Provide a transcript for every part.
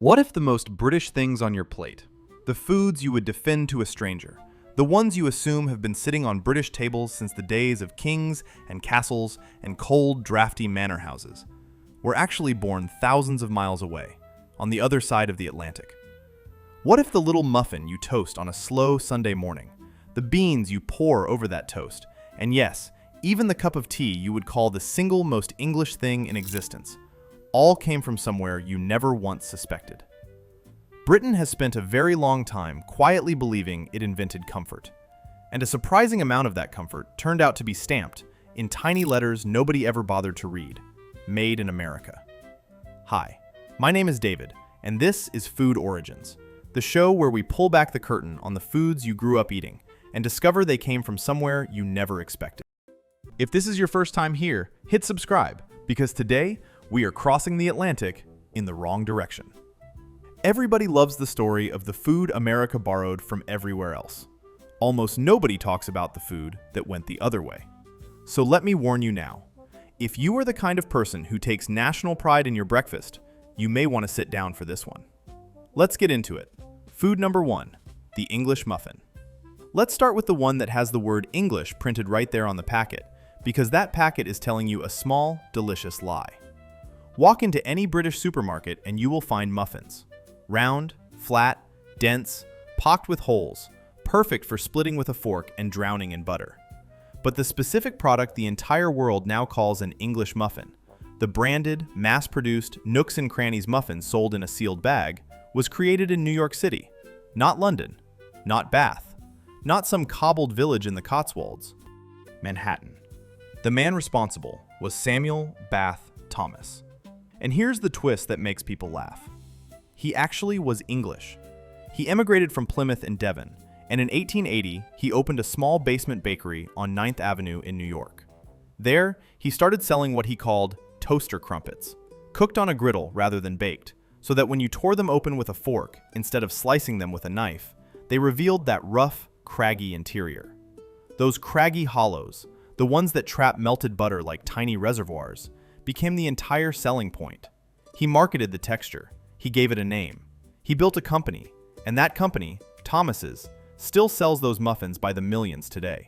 What if the most British things on your plate, the foods you would defend to a stranger, the ones you assume have been sitting on British tables since the days of kings and castles and cold, drafty manor houses, were actually born thousands of miles away, on the other side of the Atlantic? What if the little muffin you toast on a slow Sunday morning, the beans you pour over that toast, and yes, even the cup of tea you would call the single most English thing in existence, all came from somewhere you never once suspected? Britain has spent a very long time quietly believing it invented comfort, and a surprising amount of that comfort turned out to be stamped in tiny letters nobody ever bothered to read, made in America. Hi, my name is David, and this is Food Origins, the show where we pull back the curtain on the foods you grew up eating and discover they came from somewhere you never expected. If this is your first time here, hit subscribe, because today we are crossing the Atlantic in the wrong direction. Everybody loves the story of the food America borrowed from everywhere else. Almost nobody talks about the food that went the other way. So let me warn you now. If you are the kind of person who takes national pride in your breakfast, you may want to sit down for this one. Let's get into it. Food number 1, the English muffin. Let's start with the one that has the word English printed right there on the packet, because that packet is telling you a small, delicious lie. Walk into any British supermarket and you will find muffins. Round, flat, dense, pocked with holes, perfect for splitting with a fork and drowning in butter. But the specific product the entire world now calls an English muffin, the branded, mass-produced nooks and crannies muffin sold in a sealed bag, was created in New York City, not London, not Bath, not some cobbled village in the Cotswolds, Manhattan. The man responsible was Samuel Bath Thomas. And here's the twist that makes people laugh. He actually was English. He emigrated from Plymouth in Devon, and in 1880, he opened a small basement bakery on 9th Avenue in New York. There, he started selling what he called toaster crumpets, cooked on a griddle rather than baked, so that when you tore them open with a fork, instead of slicing them with a knife, they revealed that rough, craggy interior. Those craggy hollows, the ones that trap melted butter like tiny reservoirs, became the entire selling point. He marketed the texture. He gave it a name. He built a company, and that company, Thomas's, still sells those muffins by the millions today.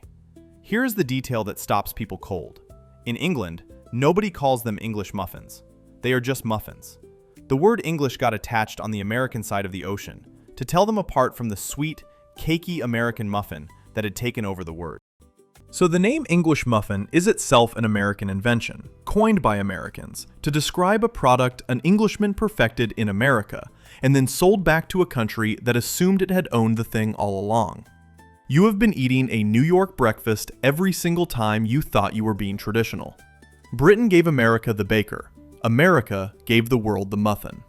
Here's the detail that stops people cold. In England, nobody calls them English muffins. They are just muffins. The word English got attached on the American side of the ocean to tell them apart from the sweet, cakey American muffin that had taken over the word. So the name English muffin is itself an American invention, coined by Americans, to describe a product an Englishman perfected in America, and then sold back to a country that assumed it had owned the thing all along. You have been eating a New York breakfast every single time you thought you were being traditional. Britain gave America the baker. America gave the world the muffin.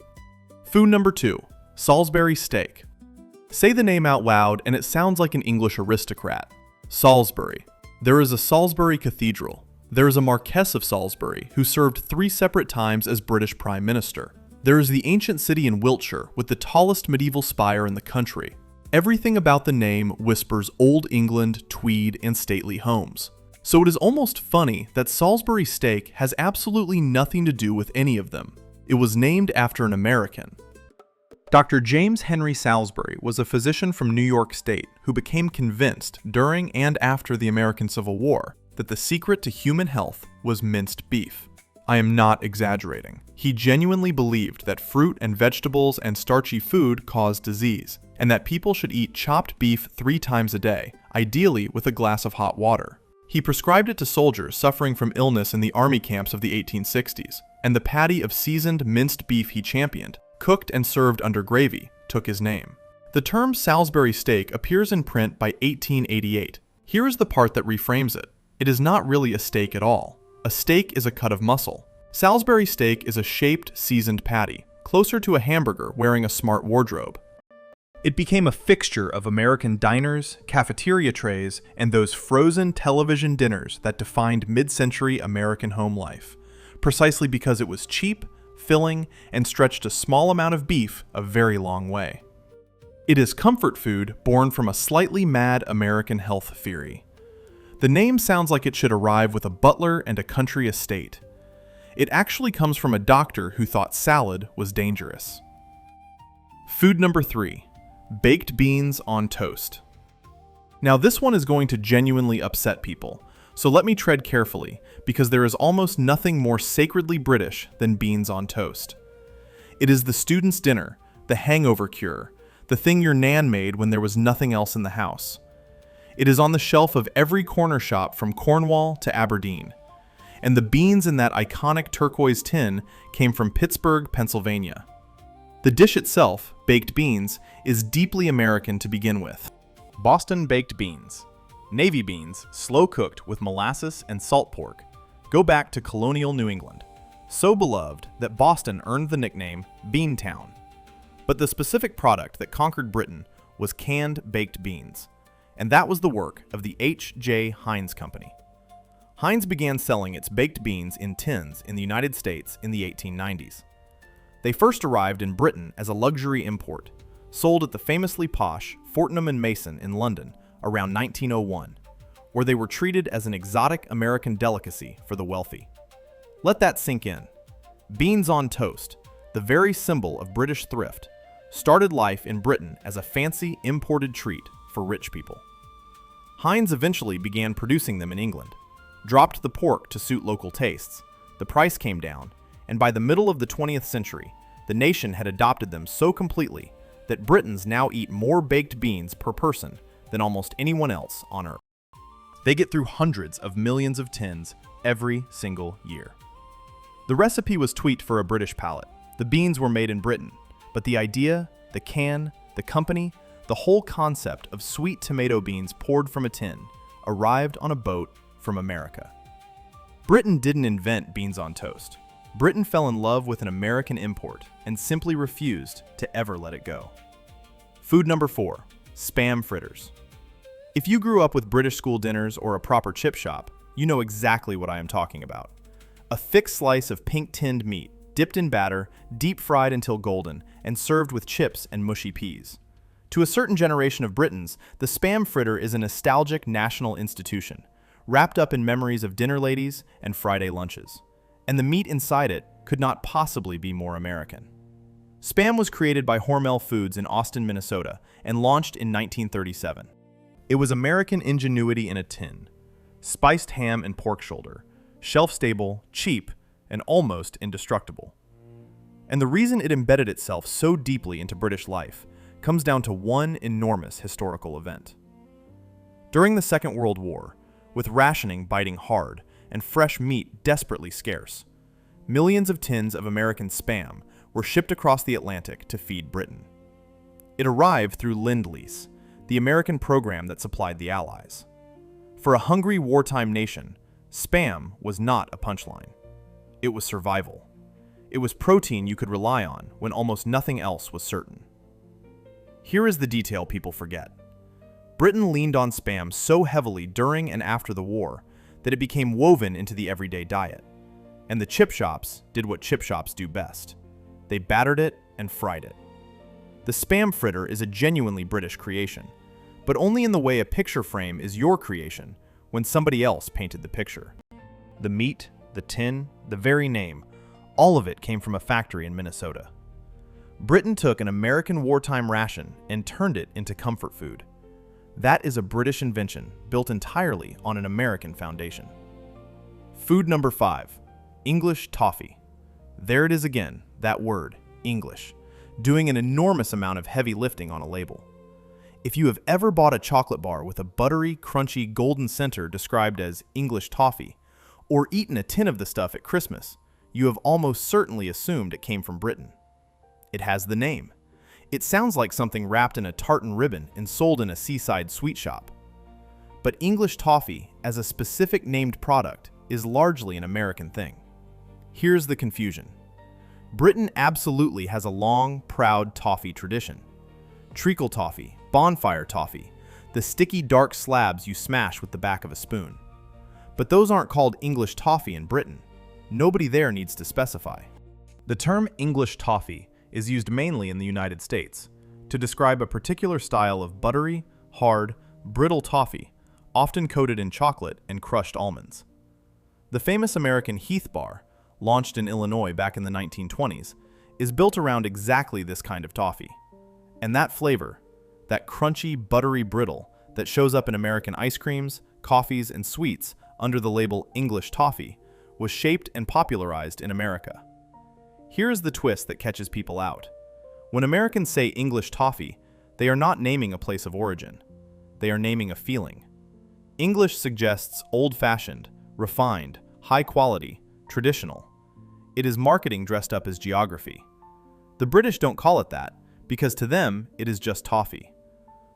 Food number 2, Salisbury steak. Say the name out loud and it sounds like an English aristocrat. Salisbury. There is a Salisbury Cathedral. There is a Marquess of Salisbury, who served 3 separate times as British Prime Minister. There is the ancient city in Wiltshire with the tallest medieval spire in the country. Everything about the name whispers Old England, Tweed, and stately homes. So it is almost funny that Salisbury steak has absolutely nothing to do with any of them. It was named after an American. Dr. James Henry Salisbury was a physician from New York State who became convinced during and after the American Civil War that the secret to human health was minced beef. I am not exaggerating. He genuinely believed that fruit and vegetables and starchy food caused disease, and that people should eat chopped beef 3 times a day, ideally with a glass of hot water. He prescribed it to soldiers suffering from illness in the army camps of the 1860s, and the patty of seasoned minced beef he championed, cooked and served under gravy, took his name. The term Salisbury steak appears in print by 1888. Here is the part that reframes it. It is not really a steak at all. A steak is a cut of muscle. Salisbury steak is a shaped, seasoned patty, closer to a hamburger wearing a smart wardrobe. It became a fixture of American diners, cafeteria trays, and those frozen television dinners that defined mid-century American home life, precisely because it was cheap, filling, and stretched a small amount of beef a very long way. It is comfort food born from a slightly mad American health theory. The name sounds like it should arrive with a butler and a country estate. It actually comes from a doctor who thought salad was dangerous. Food number 3, baked beans on toast. Now this one is going to genuinely upset people, so let me tread carefully, because there is almost nothing more sacredly British than beans on toast. It is the student's dinner, the hangover cure, the thing your nan made when there was nothing else in the house. It is on the shelf of every corner shop from Cornwall to Aberdeen. And the beans in that iconic turquoise tin came from Pittsburgh, Pennsylvania. The dish itself, baked beans, is deeply American to begin with. Boston baked beans. Navy beans, slow cooked with molasses and salt pork, go back to colonial New England, so beloved that Boston earned the nickname Beantown. But the specific product that conquered Britain was canned baked beans, and that was the work of the H.J. Heinz Company. Heinz began selling its baked beans in tins in the United States in the 1890s. They first arrived in Britain as a luxury import, sold at the famously posh Fortnum Mason in London around 1901, where they were treated as an exotic American delicacy for the wealthy. Let that sink in. Beans on toast, the very symbol of British thrift, started life in Britain as a fancy imported treat for rich people. Heinz eventually began producing them in England, dropped the pork to suit local tastes, the price came down, and by the middle of the 20th century, the nation had adopted them so completely that Britons now eat more baked beans per person than almost anyone else on Earth. They get through hundreds of millions of tins every single year. The recipe was tweaked for a British palate. The beans were made in Britain, but the idea, the can, the company, the whole concept of sweet tomato beans poured from a tin arrived on a boat from America. Britain didn't invent beans on toast. Britain fell in love with an American import and simply refused to ever let it go. Food number 4, Spam fritters. If you grew up with British school dinners or a proper chip shop, you know exactly what I am talking about. A thick slice of pink-tinned meat, dipped in batter, deep-fried until golden, and served with chips and mushy peas. To a certain generation of Britons, the Spam fritter is a nostalgic national institution, wrapped up in memories of dinner ladies and Friday lunches. And the meat inside it could not possibly be more American. Spam was created by Hormel Foods in Austin, Minnesota, and launched in 1937. It was American ingenuity in a tin. Spiced ham and pork shoulder, shelf-stable, cheap, and almost indestructible. And the reason it embedded itself so deeply into British life comes down to one enormous historical event. During the Second World War, with rationing biting hard and fresh meat desperately scarce, millions of tins of American Spam were shipped across the Atlantic to feed Britain. It arrived through Lend-Lease, the American program that supplied the Allies. For a hungry wartime nation, Spam was not a punchline. It was survival. It was protein you could rely on when almost nothing else was certain. Here is the detail people forget. Britain leaned on Spam so heavily during and after the war that it became woven into the everyday diet. And the chip shops did what chip shops do best. They battered it and fried it. The Spam fritter is a genuinely British creation, but only in the way a picture frame is your creation when somebody else painted the picture. The meat, the tin, the very name, all of it came from a factory in Minnesota. Britain took an American wartime ration and turned it into comfort food. That is a British invention built entirely on an American foundation. Food number 5, English toffee. There it is again, that word, English, doing an enormous amount of heavy lifting on a label. If you have ever bought a chocolate bar with a buttery, crunchy, golden center described as English toffee, or eaten a tin of the stuff at Christmas, you have almost certainly assumed it came from Britain. It has the name. It sounds like something wrapped in a tartan ribbon and sold in a seaside sweet shop. But English toffee, as a specific named product, is largely an American thing. Here's the confusion. Britain absolutely has a long, proud toffee tradition. Treacle toffee, bonfire toffee, the sticky dark slabs you smash with the back of a spoon. But those aren't called English toffee in Britain. Nobody there needs to specify. The term English toffee is used mainly in the United States to describe a particular style of buttery, hard, brittle toffee, often coated in chocolate and crushed almonds. The famous American Heath bar, launched in Illinois back in the 1920s, is built around exactly this kind of toffee. And that flavor, that crunchy, buttery brittle that shows up in American ice creams, coffees, and sweets under the label English toffee, was shaped and popularized in America. Here is the twist that catches people out. When Americans say English toffee, they are not naming a place of origin. They are naming a feeling. English suggests old-fashioned, refined, high-quality, traditional. It is marketing dressed up as geography. The British don't call it that, because to them, it is just toffee.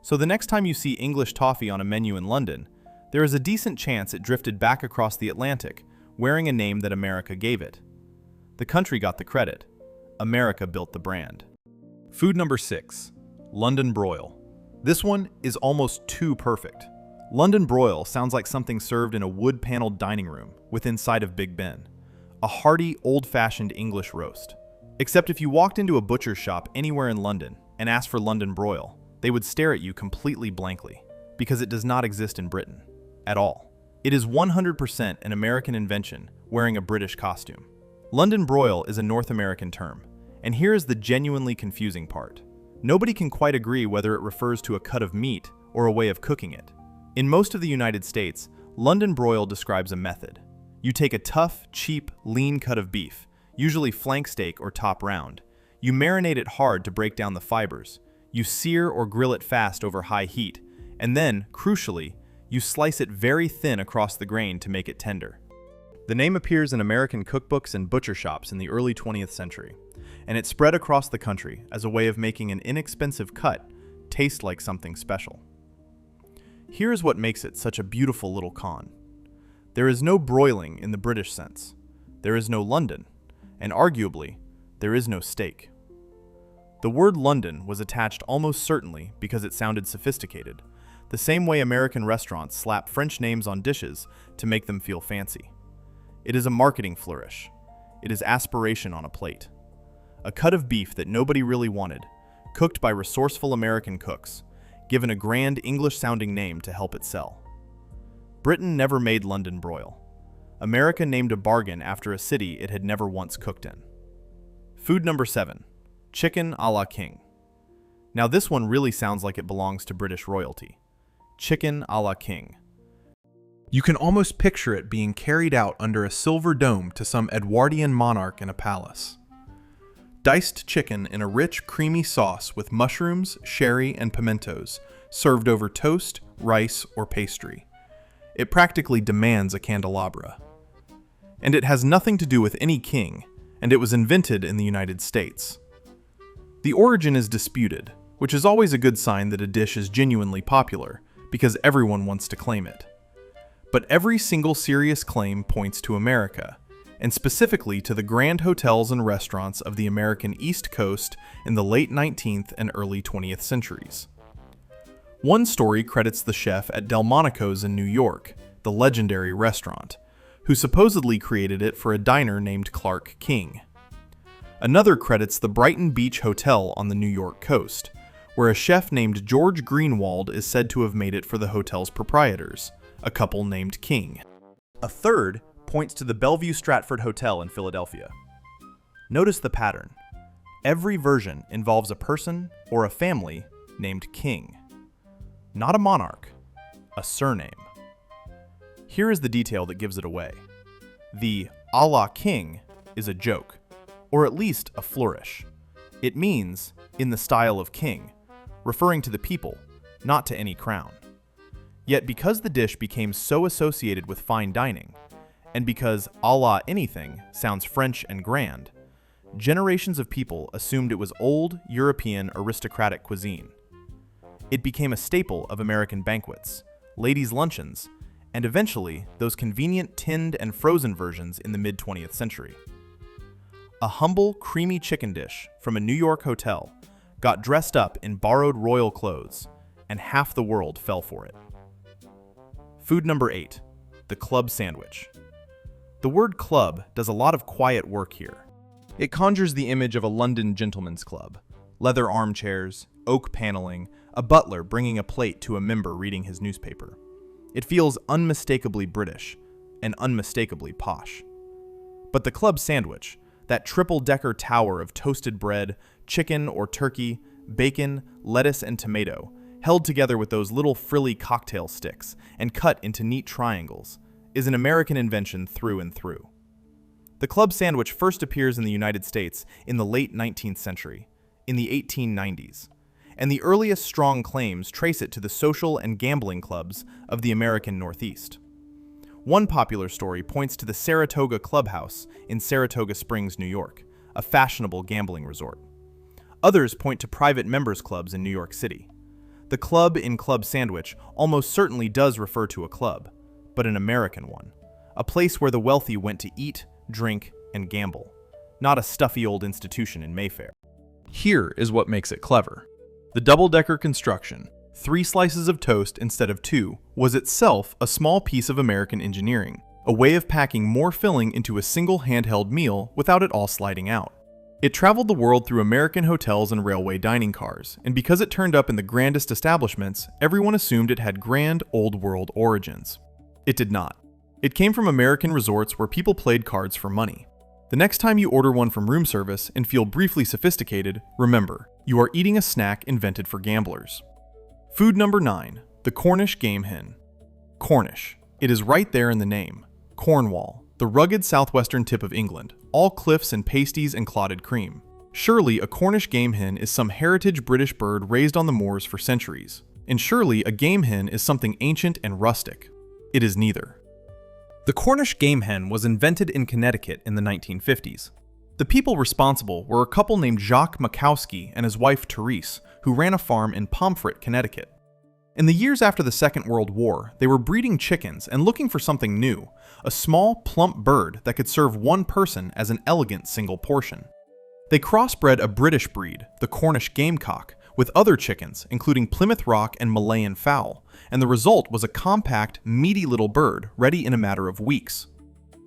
So the next time you see English toffee on a menu in London, there is a decent chance it drifted back across the Atlantic, wearing a name that America gave it. The country got the credit. America built the brand. Food number 6, London broil. This one is almost too perfect. London broil sounds like something served in a wood-paneled dining room with inside of Big Ben. A hearty, old-fashioned English roast. Except if you walked into a butcher's shop anywhere in London and asked for London broil, they would stare at you completely blankly, because it does not exist in Britain. At all. It is 100% an American invention wearing a British costume. London broil is a North American term, and here is the genuinely confusing part. Nobody can quite agree whether it refers to a cut of meat or a way of cooking it. In most of the United States, London broil describes a method. You take a tough, cheap, lean cut of beef, usually flank steak or top round. You marinate it hard to break down the fibers. You sear or grill it fast over high heat, and then, crucially, you slice it very thin across the grain to make it tender. The name appears in American cookbooks and butcher shops in the early 20th century, and it spread across the country as a way of making an inexpensive cut taste like something special. Here is what makes it such a beautiful little con. There is no broiling in the British sense. There is no London, and arguably, there is no steak. The word London was attached almost certainly because it sounded sophisticated, the same way American restaurants slap French names on dishes to make them feel fancy. It is a marketing flourish. It is aspiration on a plate. A cut of beef that nobody really wanted, cooked by resourceful American cooks, given a grand English-sounding name to help it sell. Britain never made London broil. America named a bargain after a city it had never once cooked in. Food number 7, chicken a la king. Now this one really sounds like it belongs to British royalty. Chicken a la king. You can almost picture it being carried out under a silver dome to some Edwardian monarch in a palace. Diced chicken in a rich, creamy sauce with mushrooms, sherry, and pimentos, served over toast, rice, or pastry. It practically demands a candelabra. And it has nothing to do with any king, and it was invented in the United States. The origin is disputed, which is always a good sign that a dish is genuinely popular, because everyone wants to claim it. But every single serious claim points to America, and specifically to the grand hotels and restaurants of the American East Coast in the late 19th and early 20th centuries. One story credits the chef at Delmonico's in New York, the legendary restaurant, who supposedly created it for a diner named Clark King. Another credits the Brighton Beach Hotel on the New York coast, where a chef named George Greenwald is said to have made it for the hotel's proprietors, a couple named King. A third points to the Bellevue Stratford Hotel in Philadelphia. Notice the pattern. Every version involves a person or a family named King. Not a monarch, a surname. Here is the detail that gives it away. The a la king is a joke, or at least a flourish. It means, in the style of king, referring to the people, not to any crown. Yet because the dish became so associated with fine dining, and because a la anything sounds French and grand, generations of people assumed it was old European aristocratic cuisine. It became a staple of American banquets, ladies' luncheons, and eventually those convenient tinned and frozen versions in the mid-20th century. A humble, creamy chicken dish from a New York hotel got dressed up in borrowed royal clothes, and half the world fell for it. Food number 8, the club sandwich. The word club does a lot of quiet work here. It conjures the image of a London gentleman's club, leather armchairs, oak paneling, a butler bringing a plate to a member reading his newspaper. It feels unmistakably British and unmistakably posh. But the club sandwich, that triple-decker tower of toasted bread, chicken or turkey, bacon, lettuce, and tomato, held together with those little frilly cocktail sticks and cut into neat triangles, is an American invention through and through. The club sandwich first appears in the United States in the late 19th century, in the 1890s, and the earliest strong claims trace it to the social and gambling clubs of the American Northeast. One popular story points to the Saratoga Clubhouse in Saratoga Springs, New York, a fashionable gambling resort. Others point to private members' clubs in New York City. The club in Club Sandwich almost certainly does refer to a club, but an American one, a place where the wealthy went to eat, drink, and gamble, not a stuffy old institution in Mayfair. Here is what makes it clever. The double-decker construction, 3 slices of toast instead of 2, was itself a small piece of American engineering, a way of packing more filling into a single handheld meal without it all sliding out. It traveled the world through American hotels and railway dining cars, and because it turned up in the grandest establishments, everyone assumed it had grand old world origins. It did not. It came from American resorts where people played cards for money. The next time you order one from room service and feel briefly sophisticated, remember, you are eating a snack invented for gamblers. Food number 9, the Cornish game hen. Cornish. It is right there in the name. Cornwall, the rugged southwestern tip of England, all cliffs and pasties and clotted cream. Surely a Cornish game hen is some heritage British bird raised on the moors for centuries. And surely a game hen is something ancient and rustic. It is neither. The Cornish game hen was invented in Connecticut in the 1950s. The people responsible were a couple named Jacques Makowski and his wife Therese, who ran a farm in Pomfret, Connecticut. In the years after the Second World War, they were breeding chickens and looking for something new, a small, plump bird that could serve one person as an elegant single portion. They crossbred a British breed, the Cornish gamecock, with other chickens, including Plymouth Rock and Malayan fowl, and the result was a compact, meaty little bird ready in a matter of weeks.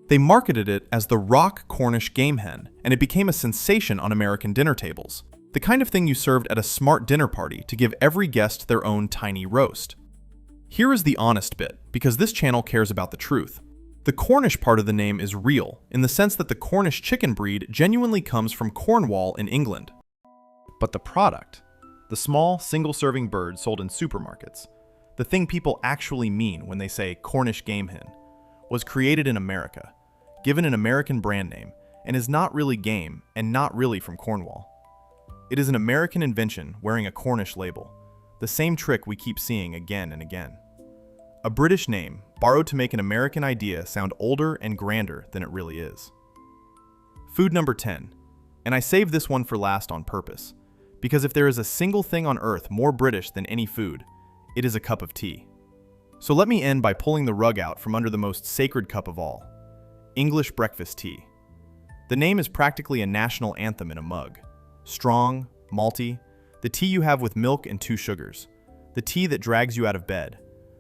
They marketed it as the Rock Cornish game hen, and it became a sensation on American dinner tables. The kind of thing you served at a smart dinner party to give every guest their own tiny roast. Here is the honest bit, because this channel cares about the truth. The Cornish part of the name is real, in the sense that the Cornish chicken breed genuinely comes from Cornwall in England. But the product, the small, single-serving bird sold in supermarkets, the thing people actually mean when they say Cornish game hen, was created in America, given an American brand name, and is not really game and not really from Cornwall. It is an American invention wearing a Cornish label, the same trick we keep seeing again and again. A British name borrowed to make an American idea sound older and grander than it really is. Food number 10, and I saved this one for last on purpose, because if there is a single thing on earth more British than any food, it is a cup of tea. So let me end by pulling the rug out from under the most sacred cup of all, English breakfast tea. The name is practically a national anthem in a mug. Strong, malty, the tea you have with milk and 2 sugars, the tea that drags you out of bed,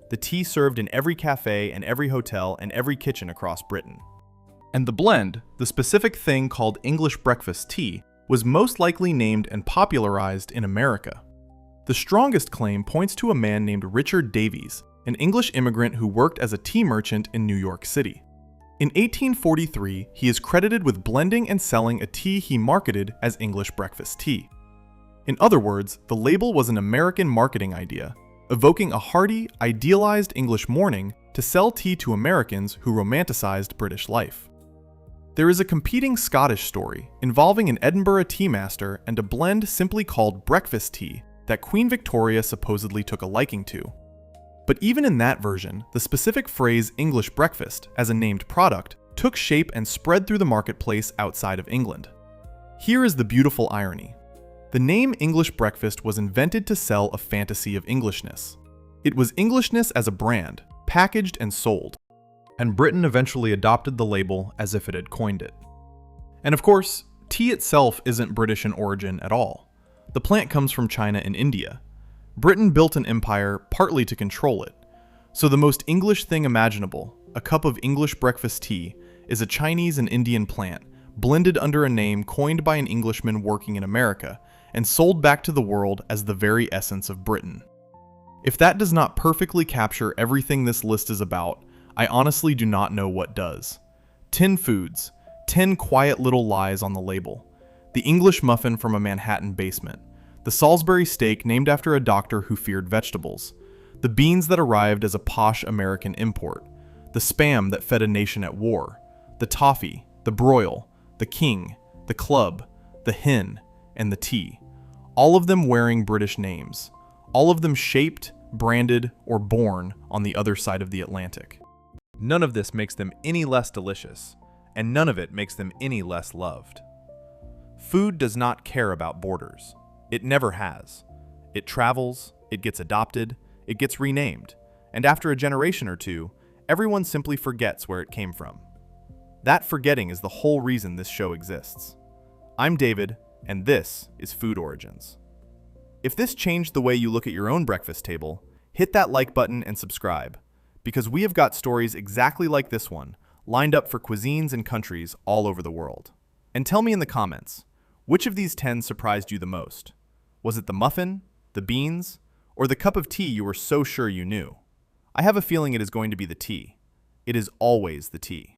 the tea served in every cafe and every hotel and every kitchen across Britain. And the blend, the specific thing called English breakfast tea, was most likely named and popularized in America. The strongest claim points to a man named Richard Davies, an English immigrant who worked as a tea merchant in New York City. In 1843, he is credited with blending and selling a tea he marketed as English breakfast tea. In other words, the label was an American marketing idea, evoking a hearty, idealized English morning to sell tea to Americans who romanticized British life. There is a competing Scottish story involving an Edinburgh tea master and a blend simply called breakfast tea that Queen Victoria supposedly took a liking to. But even in that version, the specific phrase English breakfast as a named product took shape and spread through the marketplace outside of England. Here is the beautiful irony. The name English breakfast was invented to sell a fantasy of Englishness. It was Englishness as a brand, packaged and sold. And Britain eventually adopted the label as if it had coined it. And of course, tea itself isn't British in origin at all. The plant comes from China and India. Britain built an empire partly to control it. So the most English thing imaginable, a cup of English breakfast tea, is a Chinese and Indian plant, blended under a name coined by an Englishman working in America, and sold back to the world as the very essence of Britain. If that does not perfectly capture everything this list is about, I honestly do not know what does. 10 foods, 10 quiet little lies on the label. The English muffin from a Manhattan basement, The Salisbury steak named after a doctor who feared vegetables. The beans that arrived as a posh American import. The Spam that fed a nation at war. The toffee, the broil, the king, the club, the hen, and the tea. All of them wearing British names. All of them shaped, branded, or born on the other side of the Atlantic. None of this makes them any less delicious, and none of it makes them any less loved. Food does not care about borders. It never has. It travels, it gets adopted, it gets renamed, and after a generation or two, everyone simply forgets where it came from. That forgetting is the whole reason this show exists. I'm David, and this is Food Origins. If this changed the way you look at your own breakfast table, hit that like button and subscribe, because we have got stories exactly like this one lined up for cuisines and countries all over the world. And tell me in the comments, which of these 10 surprised you the most? Was it the muffin, the beans, or the cup of tea you were so sure you knew? I have a feeling it is going to be the tea. It is always the tea.